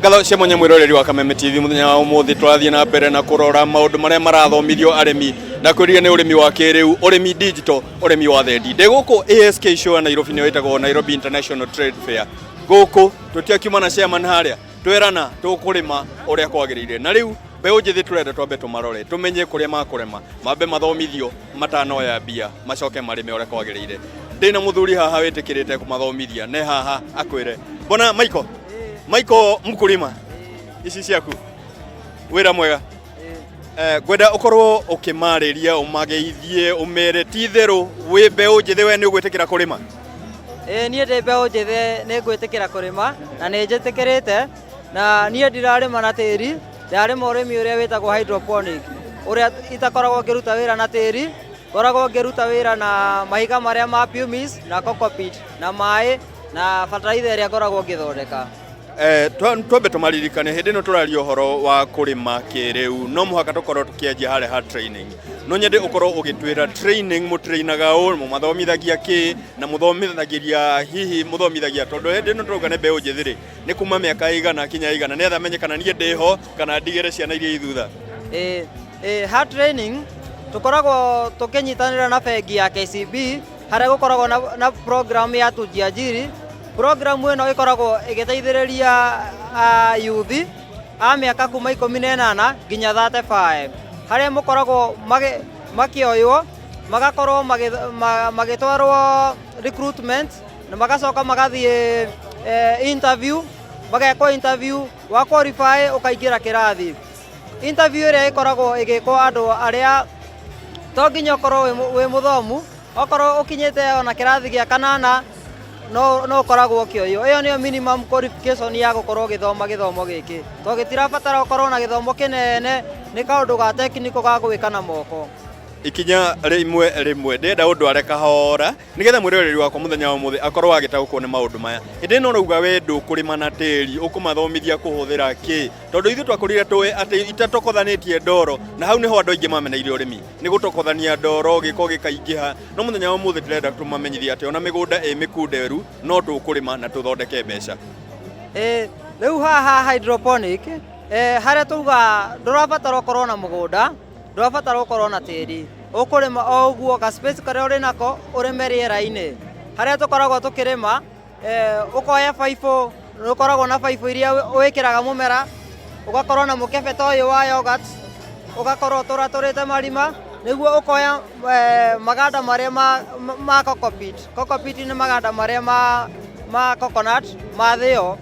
Ngatho cia mwanya mwiroreri wa Kameme TV muthenya wa umuthi turathie na mbere na kurora maundu maria marathomithio arimi na kwiriria ni urimi wa kiriu, urimi digital, urimi wa thendi. Ndi guku ASK show Nairobi ni wetagwo Nairobi International Trade Fair. Guku tutiakiuma na chairman haria twerana tukurima uria kwagirire. Na riu mbeu njithi turenda twambe tumarore tumenye kuria makurema mambe mathomithio matanoya mbia macoke marime uria kwagirire. Ndina muthuri haha witikirite kumathomithia ne haha akwire bona Michael mkulima ici ciaku wira mwega gwenda ukorwo ukimariria umageithie umere titheru wi mbeu njithi we ni ugwitikira kurima nie ndi mbeu njithi ni ngwitikira kurima na ni njitikirite na nie ndirarima na tiri ndarima urimi uria witagwo hydroponic uria itakoragwo ngiruta wira na tiri koragwo ngiruta wira na mahiga maria ma pumice na cockpit na mai na fertilizer iria koragwo ngithondeka. Twambe tumaririkane hindi no turaria uhoro wa kurima kiriu no muhaka tukorwo tukienjia hare ha training no nyende ukorwo ugitwira training mutrainaga u mumathomithagia ki na muthomithagiria hihi muthomithagia tondu hindi no turugane mbeu njithiri ni kuma miaka igana kinya igana ni athamenye kana nie ndiho kana ndigire ciana iria ithutha ha training tukoragwo tukinyitanira na bengi ya KCB haria gukoragwo na program ya tujiajiri. Programu ino ikoragwo igiteithiriria youth a miaka kuma 18 nginya 35 haria mukoragwo makioywo magakorwo magitwarwo recruitment na magacoka magathie interview magekwo interview wa qualify ukaingira kirathi. Interview ire ikoragwo igikwo andu aria to nginya ukorwo wi muthomu okorwo ukinyite ona kirathi gia kanana no koragwo kioyo iyo niyo minimum qualification ya gukorwo githoma githomo giki to gitirabatara ukorwo na githomo kinene ni kaundu ga technical ga gwika na moko ikinya rimwe ndenda undu areka hora nigetha mwiroreri wakwa muthenya wa muthi akorwo agitaukwo ni maundu maya indi no rauga we ndukurima na tiri ukumathomithia kuhuthira ki tondu ithu twakurire tuwe ati itatokothanĩtie ndoro na hau niho andu aingi mameneire urimi ni gutokothania ndoro giko gikaingiha no muthenya wa muthi ndĩrenda tumamenyithie ati ona migunda mikunderu no tukurima na tuthondeke mbeca riu haha hydroponic haria tuga ndurabatara ukorwo na mugunda ndurabatara ukorwo na tiri ukurima o uguo ka space karia uri nako urime riera-ini haria tukoragwo tukirima ukoya baibũ ukoragwo na baibũ iria wikiraga mumera ugakorwo na mukebe ta uyu wa yogurt ugakorwo turaturite marima niguo ukoya maganda maria ma cockpit ni maganda maria ma coconut mathio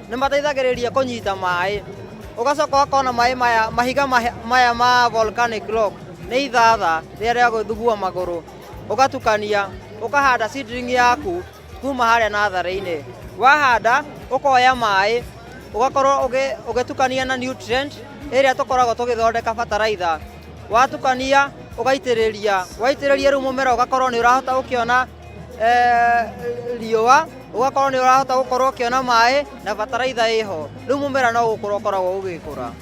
ni mateithagiriria kunyita mai ugacoka ukona mai maya mahiga maya ma volcanic rock ni ithatha riria guthugua maguru ugatukania ukahanda seedling yaku kuma haria natharĩ-inĩ wahanda ukoya mai ugakorwo ugitukania na nutrient iria tukoragwo tugithondeka fertilizer watukania ugaitĩrĩria waitĩrĩria riu mumera ugakorwo ni urahota gukiona riũa ugakorwo ni urahota gukorwo ukiona mai na fertilizer iho riu mumera no gukorwo koragwo ugikura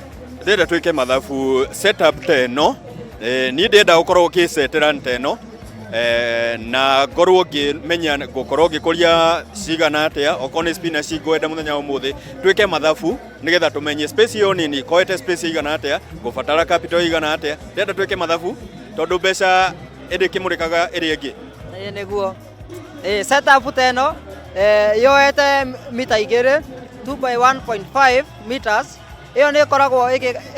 ndenda twike mathabu setup teno ni ndenda gukorwo ukisetera nteno na ngorwo ngimenya gukorwo ngikuria cigana atia okone spinach ngwenda muthenya wa muthi twike mathabu nigetha tumenye space yo nini koete space igana atia gubatara capital igana atia ndenda twike mathabu tondu mbeca indi kimurikaga iri ingi niguo setup teno yoete mita igiri 2 by 1.5 meters iyo ni koragwo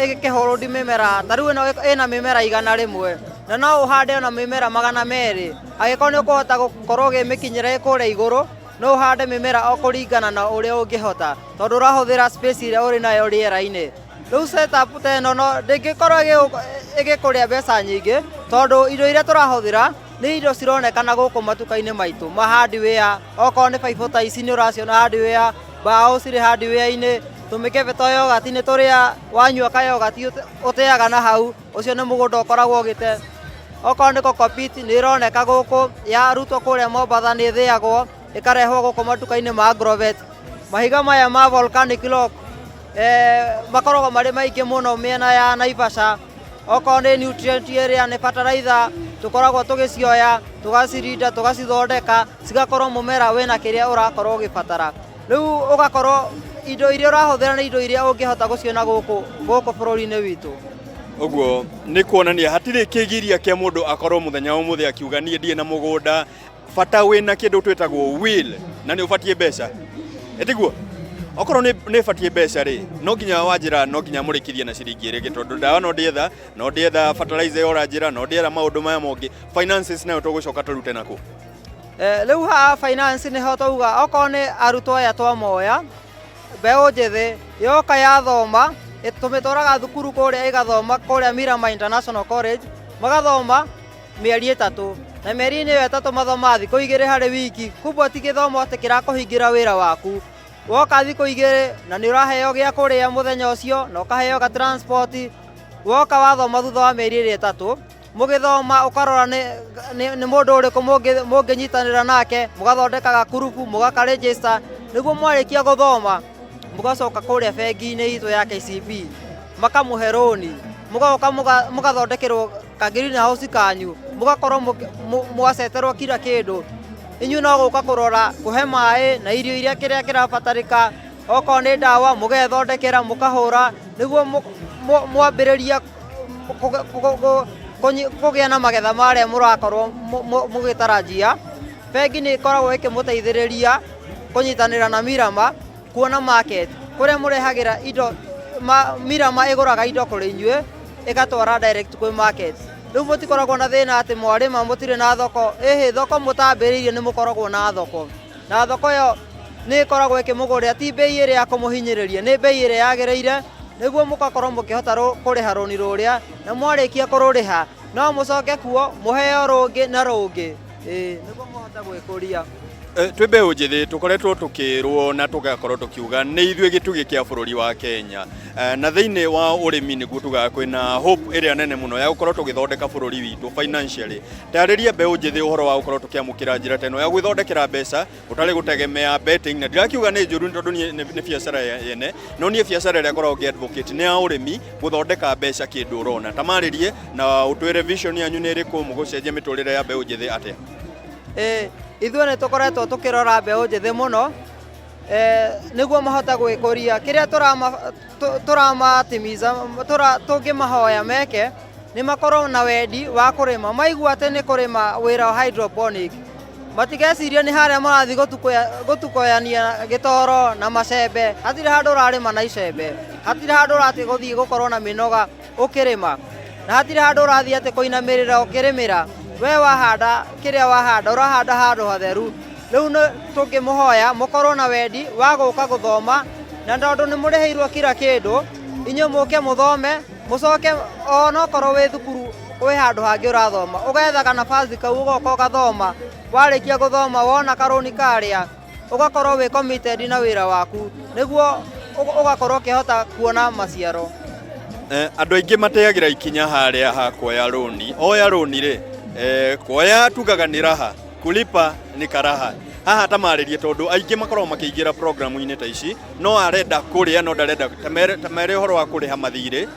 igikihorodi mimera tariu ino ina mimera igana rimwe na no uhande ona mimera magana meri agikorwo ni ukuhota gukorwo gimikinyire kuria iguru no uhande mimera okuringana na uria ungihota tondu urahuthira space iria uri nayo riera-ini riu setup teno no ndingikorwo igikuria mbeca nyingi tondu indo iria turahuthira ni indo cironekana guku matuka-ini maitu ma hardware okorwo ni baibũ ta ici ni uraciona hardware mbao ciri hardware-ini tumikebe ta yogati-ini turia wanyua ka yogati uteaga na hau ucio ni mugunda ukoragwo ugite okorwo ni cockpit ni ironeka guku yarutwo kuria Mombatha ni thiagwo ikarehwo guku matuka-ini ma Agrovet mahiga maya ma volcanic rock makoragwo mari maingi muno miena ya Naivasha okorwo ni nutrient area ni fertilizer tukoragwo tugicioya tugacirinda tugacithondeka cigakorwo mumera wina kiria urakorwo ugibatara riu ugakorwo indo iria ũrahũthĩra nĩ indo iria ũngĩhota gũciona gũkũ bũrũri-inĩ witũ. Ũguo nĩ kuonania hatirĩ kĩgiria kĩa mũndũ akorwo mũthenya ũmũthĩ akiuga niĩ ndirĩ na mũgũnda, bata wĩna kĩndũ twĩtagwo will na nĩ ũbatiĩ mbeca. Etiguo okorwo nĩ batiĩ mbeca rĩ, no nginya wanjĩra no nginya mũrĩkithie na ciringi ĩrĩkĩ, tondũ ndawa no ndĩetha fertilizer ya ũranjĩra, no ndĩetha maũndũ maya mongĩ, finances nayo tũgũcoka tũrute nakũ? Rĩu haha finance nĩho tauga okorwo nĩ arutwo aya twamoya mbeũ njĩthĩ yoka yathoma, tũmĩtwaraga thukuru kũrĩa ĩgathoma kũrĩa Mirama International College, magathoma mĩeri 3 na mĩeri-inĩ ĩyo 3 mathomaga thikũ 2 harĩ wiki, kumbwo ti gĩthomo atĩ kĩrakũhingĩra wĩra waku. Woka thikũ 2 na nĩ ũraheo gĩa kũrĩa mũthenya ũcio na ũkaheo ga transport. Woka wathoma thutha wa mĩeri 3 mũgĩthoma ũkarora nĩ mũndũ ũrĩkũ mũngĩnyitanĩra nake, mũgathondekaga kurubu, mũgaka-register, nĩguo mwarĩkia gũthoma mũgacoka kũrĩa bengi-inĩ itũ ya KCB makamũhe rũni, mũgoka mũgathondekerwo ka greenhouse kanyu, mũgakorwo mũgaceterwo kila kĩndũ. Inyuĩ no gũka kũrora, kũhe maĩ na irio iria kĩrĩa kĩrabatarĩka, okorwo nĩ ndawa mũgethondekera mũkahũra, nĩguo mwambĩrĩria kũgĩa na magetha marĩa mũrakorwo mũgĩtarajia. Bengi nĩ ĩkoragwo ĩkĩmũteithĩrĩria kũnyitanĩra na Mirama kuona market kũrĩa mũrehagĩra indo. Mirama ĩgũraga indo kũrĩ inyuĩ ĩgatwara direct kwĩ market. Rĩu mũtikoragwo na thĩna atĩ mwarĩma mũtirĩ na thoko, thoko mũtambĩrĩirie nĩ mũkoragwo na thoko, na thoko ĩyo nĩ ĩkoragwo ĩkĩmũgũrĩra ti bei ĩrĩa ya kũmũhinyĩrĩria, nĩ bei ĩrĩa yagĩrĩire, nĩguo mũgakorwo mũkĩhota kũrĩha rũni rũrĩa, na mwarĩkia kũrũrĩha no mũcoke kuo mũheo rũngĩ na rũngĩ, nĩguo mũhote gwĩkũria. Twĩ mbeũ njĩthĩ tũkoretwo tũkĩrwo na tũgakorwo tũkiuga nĩ ithuĩ gĩtugĩ kĩa bũrũri wa Kenya, na thĩinĩ wa ũrĩmi nĩguo tugaga kwĩna hope ĩrĩa nene mũno ya gũkorwo tũgĩthondeka bũrũri witũ financially. Tarĩria mbeũ njĩthĩ ũhoro wa gũkorwo tũkĩamũkĩra njĩra teno ya gwĩthondekera mbeca ũtarĩ gũtegemea betting, na ndirakiuga nĩ njũru tondũ nĩ biacara yene, no niĩ biacara ĩrĩa ngoragwo ngĩ-advocate nĩ ya ũrĩmi, gũthondeka mbeca kĩndũ ũrona. Tamarĩrie na ũtwĩre vision yanyu nĩ ĩrĩkũ, mũgũcenjia mĩtũrĩre ya mbeũ njĩthĩ atĩa? Ithuĩ nĩ tũkoretwo tũkĩrora mbeũ njĩthĩ mũno, nĩguo mahote gwĩkũria kĩrĩa tũramatimiza, tũngĩmahoya meke nĩ makorwo na wendi wa kũrĩma, maigua atĩ nĩ kũrĩma wĩra wa hydroponic, matigecirie nĩ harĩa marathiĩ gũtukoyania gĩtoro na macembe. Hatirĩ handũ ũrarĩma na icembe, hatirĩ handũ ũrathiĩ gũthiĩ gũkorwo na mĩnoga ũkĩrĩma, na hatirĩ handũ ũrathiĩ atĩ kũinamĩrĩra ũkĩrĩmĩra. We wahanda kĩrĩa wahanda ũrahanda handũ hatheru. Rĩu tũngĩmũhoya mũkorwo na wendi wa gũka gũthoma, na tondũ nĩ mũrĩhĩirwo kila kĩndũ, inyuĩ mũke mũthome, mũcoke onokorwo wĩ thukuru wĩ handũ hangĩ ũrathoma, ũgethaga nabathi kau ũgoka ũgathoma. Warĩkia gũthoma wona karũni karĩa ũgakorwo wĩ committed na wĩra waku, nĩguo ũgakorwo ũkĩhota kuona maciaro. Andũ aingĩ mateagĩra ikinya harĩa ha kuoya rũni. Oya rũni rĩ, kuoya tugaga nĩ raha, kulipa nĩ karaha. Haha tamarĩrie tondũ aingĩ makoragwo makĩingĩra programu-inĩ ta ici, no arenda kũrĩa no ndarenda, tamere ũhoro wa kũrĩha mathirĩ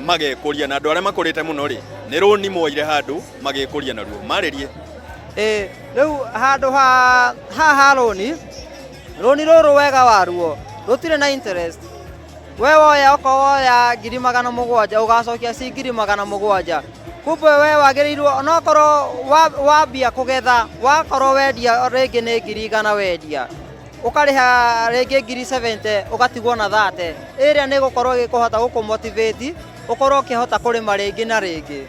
magekũria, na andũ arĩa makũrĩte mũno rĩ nĩ rũni moire handũ magekũria naruo. Marĩrie. Rĩu handũ ha rũni rũrũ wega waruo rũtirĩ na interest. We woya okorwo woya 700,000 ũgacokia ci 700,000. Kumbe we wagĩrĩirwo onokorwo wambia kũgetha, wakorwo wendia rĩngĩ nĩ 100,000 wendia, ũkarĩha rĩngĩ 70,000 ũgatigwo na 30, ĩrĩa nĩ gũkorwo ĩgĩkũhota gũkũmotivate ũkorwo ũkĩhota kũrĩma rĩngĩ na rĩngĩ.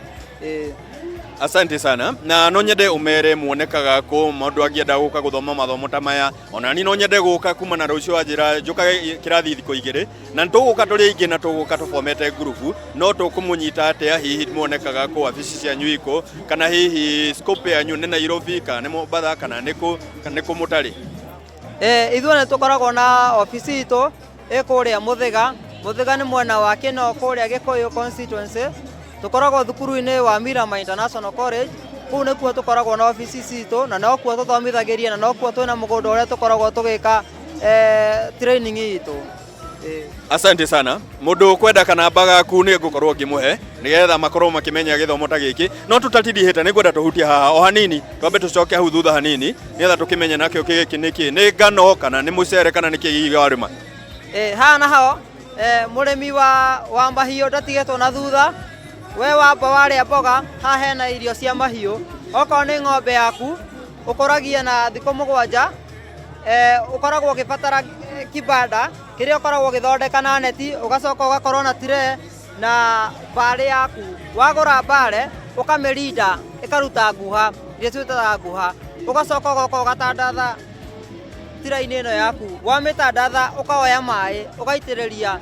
Asante sana, na no nyende umere muonekaga kũ mũndũ angĩenda gũka gũthoma mathomo ta maya, ona ni no nyende gũka kuma na rũciũ wanjĩra njoka kĩrathi thikũ 2, na tũgũka tũrĩ aingĩ na tũgũka tũfomete grupu, no tũkũmũnyita atĩa, hihi muonekaga kũ, wabici cianyu iko, kana hihi scope yanyu nĩ Nairobi kana nĩ Mombasa kana nĩ kũ mũtarĩ? Ithuĩ nĩ tũkoragwo na ofici itũ ĩkũrĩa Mũthĩga nĩ mwena wa Kĩno kũrĩa Gĩkũyũ constituency. Tukoragwo thukuru-inĩ wa Mirama International College, kũu nĩkuo tũkoragwo na ofici citũ, na nokuo tũthomithagĩria, na nokuo twĩna mũgũnda ũrĩa tũkoragwo tũgĩka training itũ. Asante sana. Mũndũ kwenda kana baga ku nĩ ngũkorwo ngĩmũhe nĩgetha makorwo makĩmenya gĩthomo ta gĩkĩ, no tũtatindihĩte nĩ ngwenda tũhutie haha o hanini, twambe tũcoke hau thutha hanini nĩgetha tũkĩmenye nakĩo gĩkĩ nĩkĩ, nĩ ngano kana nĩ mũcere kana nĩ kĩĩ warĩma? hana hao murimi wa mahiũ ndatigetwo na thutha we wamba warĩa mboga haha hena irio cia mahiũ okorwo nĩ ng'ombe yaku ũkũragia na thikũ mũgwanja ũkoragwo ũgĩbatara kibanda kĩrĩa ũkoragwo ũgĩthondeka na neti ũgacoka ũgakorwo na tire na mbare yaku wagũra mbare ũkamĩrinda ĩkaruta nguha iria twĩtaga nguha ũgacoka ũgoka ũgatandatha tira-inĩ ĩno yaku wamĩtandatha ũkaoya maĩ ũgaitĩrĩria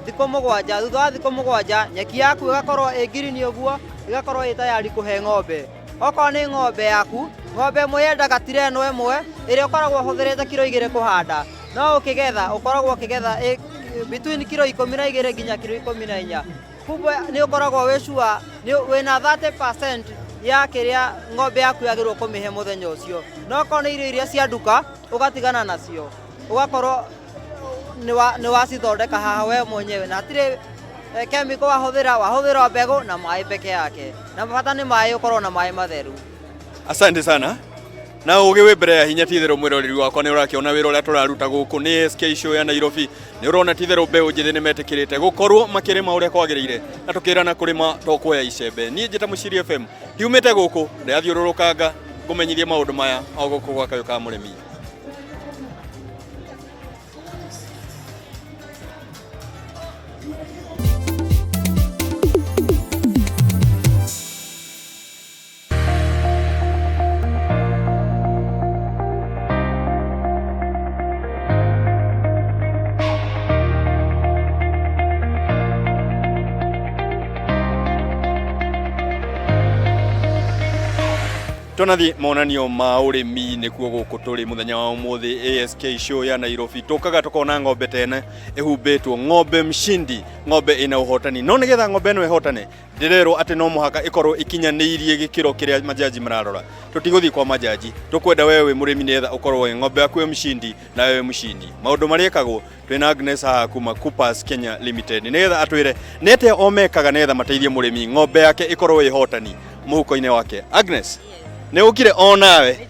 thikũ mũgwanja thutha wa thikũ mũgwanja nyeki yaku ĩgakorwo ĩ ngirini ũguo ĩgakorwo ĩ tayari kũhe ng'ombe okorwo nĩ ng'ombe yaku ng'ombe ĩmwe yendaga tira ĩno ĩmwe ĩrĩa ũkoragwo ũhũthĩrĩte kiro 2 kũhanda no ũkĩgetha ũkoragwo ũkĩgetha between kiro 12 nginya kiro 14 kumbe nĩ ũkoragwo wĩcua wĩna 30% ya kĩrĩa ng'ombe yaku yagĩrĩirwo kũmĩhe mũthenya ũcio no okorwo nĩ irio iria cia nduka ũgatigana nacio ũgakorwo nĩ wacithondeka haha we mwenyewe na hatirĩ chemical wahũthĩra mbegũ na maĩ peke yake na bata nĩ maĩ ũkorwo na maĩ matheru. Asante sana na ũgĩ wĩ mbere ya hinya titherũ mwĩroreri wakwa nĩ ũrakĩona wĩra ũrĩa tũraruta gũkũ nĩ SK show ya Nairobi nĩ ũrona titherũ mbeũ njĩthĩ nĩ metĩkĩrĩte gũkorwo makĩrĩma ũrĩa kwagĩrĩire na tũkĩrana kũrĩma to kuoya icembe niĩ njĩta Mũciri FM ndiumĩte gũkũ ndĩrathiũrũrũkanga ngũmenyithie maũndũ maya o gũkũ gwa Kayu Ka Murimi. Tunathi Monanio ma urimi nikuo gũkũ tũrĩ mũthenya wa ũmũthĩ ASK show ya Nairobi tukaga tukona ng'ombe tene ehumbĩtwo ng'ombe mshindi ng'ombe ina ũhotani no nĩgetha ng'ombe ĩno ĩhotane ndĩrerwo atĩ no mũhaka ĩkorwo ikinyanĩirie gĩkĩro kĩrĩa majaji mararora tũtigũthiĩ kwa majaji tũkwenda wewe mũrĩmi nĩgetha ũkorwo ng'ombe yaku mshindi na wewe mshindi maũndũ marĩkagwo twĩna Agnes haha kuma Coopers Kenya Limited nĩgetha atwĩre nĩte omekaga nĩgetha mateithie mũrĩmi ng'ombe yake ĩkorwo ĩhotani mũhuko-inĩ wake. Agnes nĩ ũkire onawe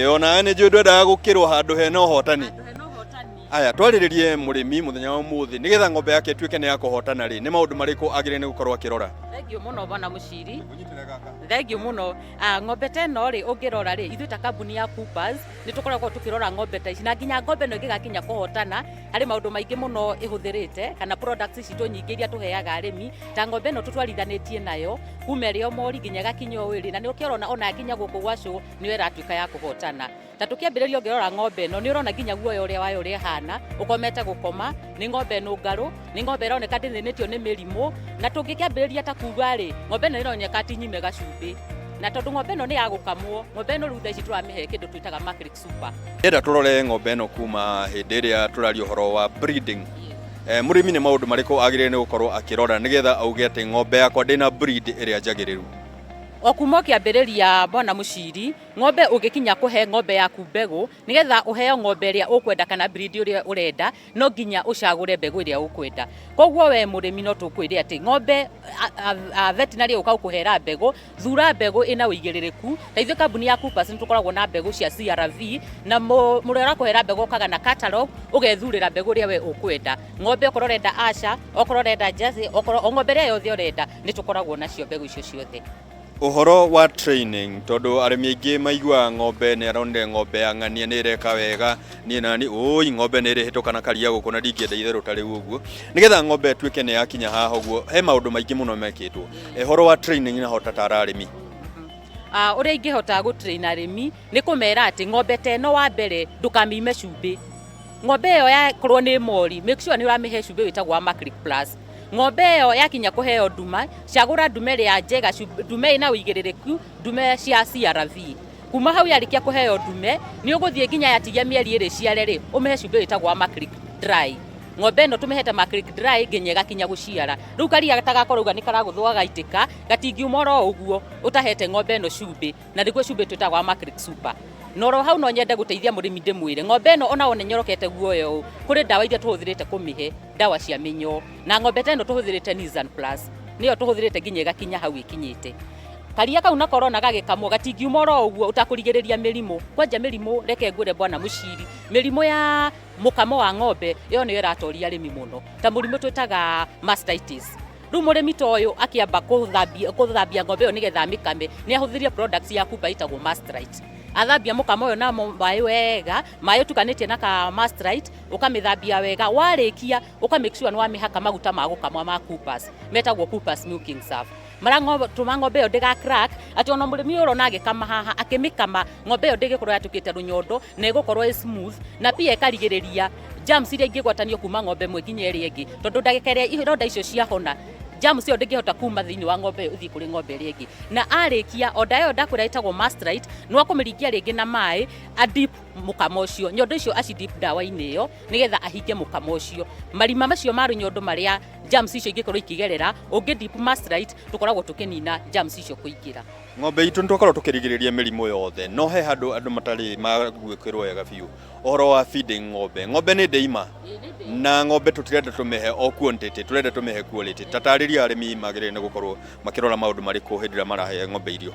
onawe nĩ njũĩ ndwendaga gũkĩrwo handũ hena ũhotani aya twarĩrĩrie mũrĩmi mũthenya wa ũmũthĩ nĩgetha ng'ombe yake ĩtuĩke nĩ ya kũhotana rĩ nĩ maũndũ marĩkũ agĩrĩire nĩ gũkorwo akĩrora? Thengio mũno bwana Mũciri thengio mũno ng'ombe ta ĩno rĩ ũngĩrora rĩ ithuĩ ta kambuni ya Coopers nĩ tũkoragwo tũkĩrora ng'ombe ta ici na nginya ng'ombe ĩno ĩngĩgakinya kũhotana harĩ maũndũ maingĩ mũno ĩhũthĩrĩte kana products citũ nyingĩ iria tũheaga arĩmi ta ng'ombe ĩno tũtwarithanĩtie nayo kuma ĩrĩ o mori nginya gakinya o ĩrĩ na nĩ ũkĩrona ona yakinya gũkũ gwa show nĩyo ĩratuĩka ya kũhotana ta tũkĩambĩrĩria ũngĩrora ng'ombe ĩno nĩ ũrona nginya guoya ũrĩa wayo ũrĩa hana ũkomete gũkoma nĩ ng'ombe nũngarũ nĩ ng'ombe ĩroneka ndĩthĩnĩtio nĩ mĩrimũ na tũngĩkĩambĩrĩria ta kuga rĩ ng'ombe ĩno ĩroneka ti nyime gacumbĩ na tondũ ng'ombe ĩno nĩ ya gũkamwo ng'ombe ĩno rĩu thaa ici tũramĩhe kĩndũ twĩtaga macric super. Enda tũrore ng'ombe ĩno kuma hĩndĩ ĩrĩa tũraria ũhoro wa breeding mũrĩmi nĩ maũndũ marĩkũ agĩrĩire nĩ gũkorwo akĩrora nĩgetha auge atĩ ng'ombe yakwa ndĩna breed ĩrĩa njagĩrĩru? O kuma ũkĩambĩrĩria bwana Mũciri ng'ombe ũngĩkinya kũhe ng'ombe yaku mbegũ nĩgetha ũheo ng'ombe ĩrĩa ũkwenda kana breed ũrĩa ũrenda no nginya ũcagũre mbegũ ĩrĩa ũkwenda koguo we mũrĩmi no tũkwĩre atĩ ng'ombe veterinary ũka gũkũhera mbegũ thura mbegũ ĩna ũigĩrĩrĩku ta ithuĩ kambuni ya Coopers nĩ tũkoragwo na mbegũ cia CRV na mũrĩa ũrakũhera mbegũ ũkaga na catalog ũgethurĩra mbegũ ũrĩa we ũkwenda ng'ombe okorwo ũrenda Asha okorwo ũrenda Jersey okorwo ng'ombe ĩrĩa yothe ũrenda nĩ tũkoragwo nacio mbegũ icio ciothe. Ũhoro wa training tondu arĩmi aingĩ maiguaga ng'ombe nĩ aronire ng'ombe ya ng'ania nĩ ĩreka wega niĩ nani ũi ng'ombe nĩ ĩrĩhĩtũkana karia gũkũ na ndingĩenda itherũ ta rĩu ũguo nĩgetha ng'ombe ĩtuĩke nĩ yakinya haha ũguo he maũndũ maingĩ mũno mekĩtwo ũhoro wa training na hota tara arĩmi ũrĩa ingĩhota gũtrain arĩmi nĩ kũmera atĩ ng'ombe ta ĩno wa mbere ndũkamĩime cumbĩ ng'ombe ĩyo yakorwo nĩ mori make sure nĩ ũramĩhe cumbĩ wĩtagwo wa macric plus ng'ombe ĩyo yakinya kũheo nduma cagũra ndume ĩrĩa njega ndume ĩna ũigĩrĩrĩku ndume cia CRV kuma hau yarĩkia kũheo ndume nĩ ũgũthiĩ nginya yatigia mĩeri ĩrĩ ciare rĩ ũmĩhe cumbĩ wĩtagwo wa macric dry ng'ombe ĩno tũmĩhete macric dry nginya ĩgakinya gũciara rĩu karia gatagakorwo uga nĩ karagũthwo gaitĩka gatingiuma oro ũguo ũtahete ng'ombe ĩno cumbĩ na nĩguo cumbĩ twĩtagwo wa macric super noro hau no nyende gũteithia mũrĩmi ndĩmwĩre ng'ombe ĩno ona one nyorokete guoya ũũ kũrĩ ndawa iria tũhũthĩrĩte kũmĩhe ndawa cia mĩnyoo na ng'ombe ĩno tũhũthĩrĩte Nizan Plus nĩyo tũhũthĩrĩte nginya ĩgakinya hau ĩkinyĩte karia kau na korona gagĩkamwo gatingiuma oro ũguo ũtakũrigĩrĩria mĩrimũ kwanja mĩrimũ reke ngwĩre bwana Mũciri mĩrimũ ya mukamo wa ng'ombe iyo niyo iratoria arimi muno ta murimu twitaga mastitis. Riu murimi ta uyu akiamba kuthambia ng'ombe iyo nigetha mikame ni ahuthirie products ya kuba itagwo mastrite. Athambia mukamo uyu na mai wega, mai tukanĩtie na ka mastrite, ukamithambia wega, warikia ukamake sure ni wamihaka maguta ma gukamwa ma coopers, metagwo coopers milking salve. Mara ng'ombe iyo ndiga crack ati ona murimi urona agikama haha akimikama ng'ombe iyo ndigikorwo yatukite runyondo na igukorwo smooth na pia ikarigiriria germs iria ingigwatanio kuma ng'ombe mwe nginya iria ingi tondu ndagika iria ironda icio ciahona germs iyo ndingihota kuma thiini wa ng'ombe uthii kuri ng'ombe iria ingi na arikia onda iyo ndakwira itagwo mastrite no akumiringia ringi na mai a dip mukamo ucio nyondo icio acidip dawa-ini iyo nigetha ahinge mukamo ucio marima macio maru nyondo maria germs icio ingikorwo ikigerera ungi dip mastrite tukoragwo tukinina germs icio kuingira ng'ombe itu ntukorwo tukirigiriria mirimu yothe no he andu matari magwikirwo wega biu ohoro wa feeding ng'ombe ni ndeima na ng'ombe tutirenda tumehe o quantity turenda tumehe quality tatariria arimi magire ne gukorwo makirora maundu mariku hindira marahe ng'ombe irio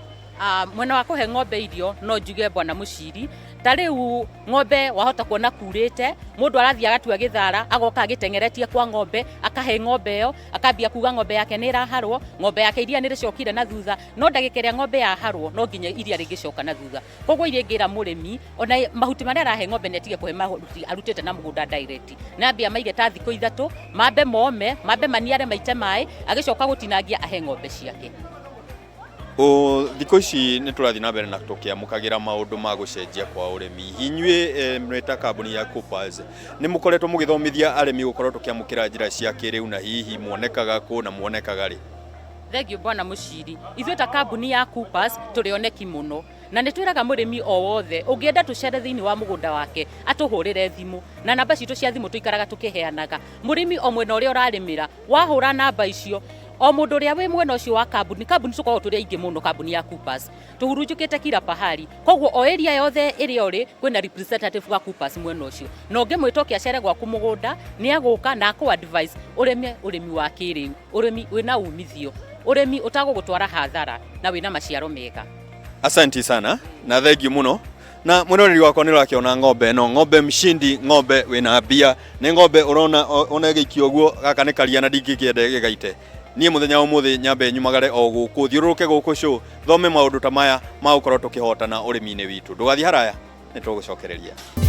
mwena wa kuhe ng'ombe irio no njuge bwana muciri ta riu ng'ombe wahota kuona kurite mundu arathia agatua githara agoka agitengeretie kwa ng'ombe akahe ng'ombe iyo akambia kuga ng'ombe yake ni iraharwo ng'ombe yake iria ni ricokire na thutha no ndagikeria ng'ombe yaharwo no nginya iria ringicoka na thutha koguo iria ngira murimi ona mahuti maria arahe ng'ombe ni atige kuhe mahuti arutite na mugunda direct na ambia maige ta thiko ithatu mambe mome mambe maniare maite mai agicoka gutinangia ahe ng'ombe ciake thikũ ici nĩ tũrathiĩ na mbere na tũkĩamũkagĩra maũndũ ma gũcenjia kwa ũrĩmi. Inyuĩ mwĩta kambuni ya Coopers nĩ mũkoretwo mũgĩthomithia arĩmi gũkorwo tũkĩamũkĩra njĩra cia kĩrĩu na hihi muonekaga kũ na muonekaga rĩ? Thengio bwana muciri ithuĩ ta kambuni ya Coopers tũrĩoneki mũno na nĩ twĩraga mũrĩmi o wothe ũngĩenda tũcere thĩinĩ wa mũgũnda wake atũhũrĩre thimũ na namba citũ cia thimũ tũikaraga tũkĩheanaga mũrĩmi o mwena ũrĩa ũrarĩmĩra wahũra namba icio o mundu uria wi mwena ucio wa kambuni tukoragwo turi aingi muno kambuni ya Coopers tuhurunjukite kila pahali koguo o area yothe iria uri kwina representative wa Coopers mwena ucio no ngimwita kiacere gwaku mugunda ni aguka na aku advice urimi wa kiriu urimi wina umithio urimi utagugutwara hathara na wina maciaro mega. Asante sana na thengiũ muno na mwĩroreri wakwa nĩ ũrakĩona ng'ombe no ng'ombe mshindi ng'ombe wina mbia nĩ ng'ombe urona ona gĩikio guo gaka nĩ karia na ndingĩkĩende gĩgaite niĩ muthenya ũmũthĩ nyambe nyumagare o gũkũ thiũrũrũke gũkũ show thome maũndũ ta maya ma gũkorwo tũkĩhotana ũrĩmi-inĩ witũ ndũgathiĩ haraya nĩ tũgũcokereria.